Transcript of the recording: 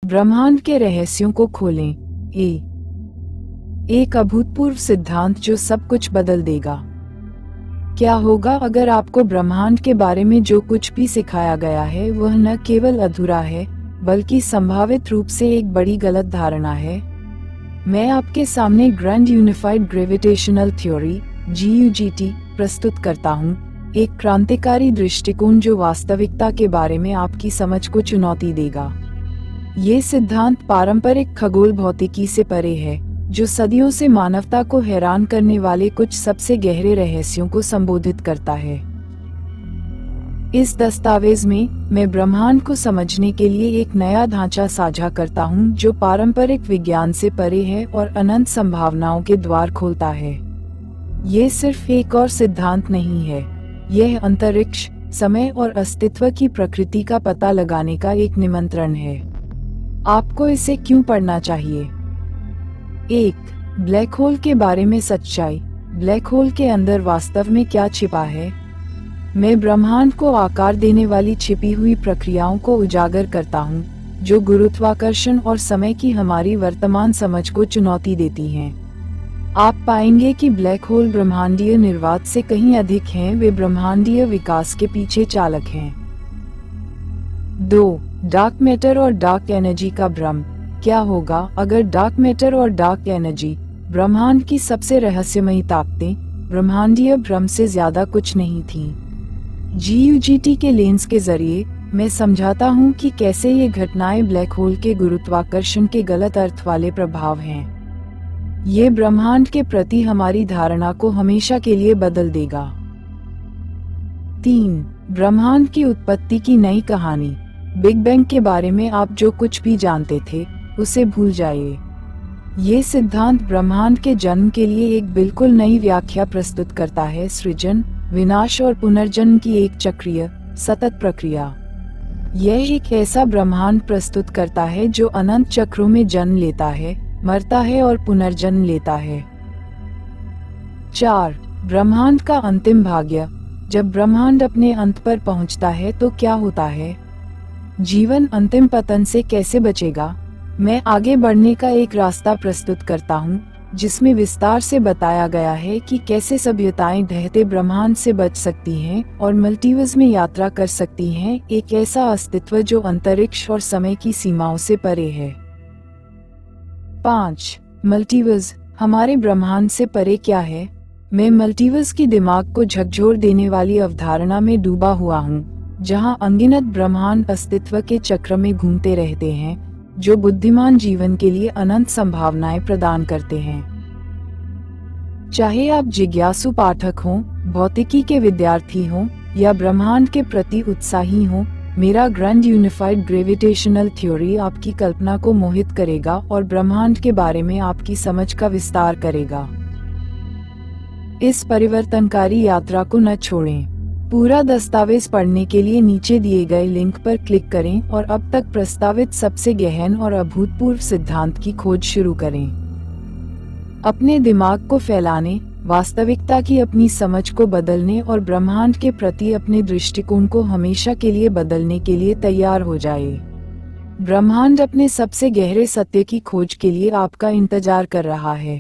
ब्रह्मांड के रहस्यों को खोलें। एक अभूतपूर्व सिद्धांत जो सब कुछ बदल देगा। क्या होगा अगर आपको ब्रह्मांड के बारे में जो कुछ भी सिखाया गया है वह न केवल अधूरा है बल्कि संभावित रूप से एक बड़ी गलत धारणा है। मैं आपके सामने grand unified gravitational theory (GUGT) प्रस्तुत करता हूँ, एक क्रांतिकारी दृष्टिकोण जो वास्तविकता के बारे में आपकी समझ को चुनौती देगा। ये सिद्धांत पारंपरिक खगोल भौतिकी से परे है, जो सदियों से मानवता को हैरान करने वाले कुछ सबसे गहरे रहस्यों को संबोधित करता है। इस दस्तावेज में मैं ब्रह्मांड को समझने के लिए एक नया ढांचा साझा करता हूँ जो पारंपरिक विज्ञान से परे है और अनंत संभावनाओं के द्वार खोलता है। ये सिर्फ एक और सिद्धांत नहीं है, यह अंतरिक्ष, समय और अस्तित्व की प्रकृति का पता लगाने का एक निमंत्रण है। आपको इसे क्यों पढ़ना चाहिए? 1. ब्लैक होल के बारे में सच्चाई। ब्लैक होल के अंदर वास्तव में क्या छिपा है? मैं ब्रह्मांड को आकार देने वाली छिपी हुई प्रक्रियाओं को उजागर करता हूँ, जो गुरुत्वाकर्षण और समय की हमारी वर्तमान समझ को चुनौती देती हैं। आप पाएंगे कि ब्लैक होल ब्रह्मांडीय निर्वात से कहीं अधिक हैं, वे ब्रह्मांडीय विकास के पीछे चालक हैं। 2. डार्क मैटर और डार्क एनर्जी का भ्रम। क्या होगा अगर डार्क मैटर और डार्क एनर्जी, ब्रह्मांड की सबसे रहस्यमयी ताकतें, ब्रह्मांडीय भ्रम से ज्यादा कुछ नहीं थीं? GUGT के लेंस के जरिए मैं समझाता हूँ कि कैसे ये घटनाएं ब्लैक होल के गुरुत्वाकर्षण के गलत अर्थ वाले प्रभाव हैं। ये ब्रह्मांड के प्रति हमारी धारणा को हमेशा के लिए बदल देगा। 3. ब्रह्मांड की उत्पत्ति की नई कहानी। बिग बैंग के बारे में आप जो कुछ भी जानते थे उसे भूल जाइए। ये सिद्धांत ब्रह्मांड के जन्म के लिए एक बिल्कुल नई व्याख्या प्रस्तुत करता है, सृजन, विनाश और पुनर्जन्म की एक चक्रीय, सतत प्रक्रिया। यह एक ऐसा ब्रह्मांड प्रस्तुत करता है जो अनंत चक्रों में जन्म लेता है, मरता है और पुनर्जन्म लेता है। 4. ब्रह्मांड का अंतिम भाग्य। जब ब्रह्मांड अपने अंत पर पहुंचता है तो क्या होता है? जीवन अंतिम पतन से कैसे बचेगा? मैं आगे बढ़ने का एक रास्ता प्रस्तुत करता हूँ, जिसमें विस्तार से बताया गया है कि कैसे सभ्यताएं ढहते ब्रह्मांड से बच सकती हैं और मल्टीवर्स में यात्रा कर सकती हैं, एक ऐसा अस्तित्व जो अंतरिक्ष और समय की सीमाओं से परे है। 5. मल्टीवर्स, हमारे ब्रह्मांड से परे क्या है? मैं मल्टीवर्स की दिमाग को झकझोर देने वाली अवधारणा में डूबा हुआ हूँ, जहाँ अनगिनत ब्रह्मांड अस्तित्व के चक्र में घूमते रहते हैं, जो बुद्धिमान जीवन के लिए अनंत संभावनाएं प्रदान करते हैं। चाहे आप जिज्ञासु पाठक हों, भौतिकी के विद्यार्थी हों या ब्रह्मांड के प्रति उत्साही हों, मेरा ग्रैंड यूनिफाइड ग्रेविटेशनल थ्योरी आपकी कल्पना को मोहित करेगा और ब्रह्मांड के बारे में आपकी समझ का विस्तार करेगा। इस परिवर्तनकारी यात्रा को न छोड़ें। पूरा दस्तावेज पढ़ने के लिए नीचे दिए गए लिंक पर क्लिक करें और अब तक प्रस्तावित सबसे गहन और अभूतपूर्व सिद्धांत की खोज शुरू करें। अपने दिमाग को फैलाने, वास्तविकता की अपनी समझ को बदलने और ब्रह्मांड के प्रति अपने दृष्टिकोण को हमेशा के लिए बदलने के लिए तैयार हो जाए। ब्रह्मांड अपने सबसे गहरे सत्य की खोज के लिए आपका इंतजार कर रहा है।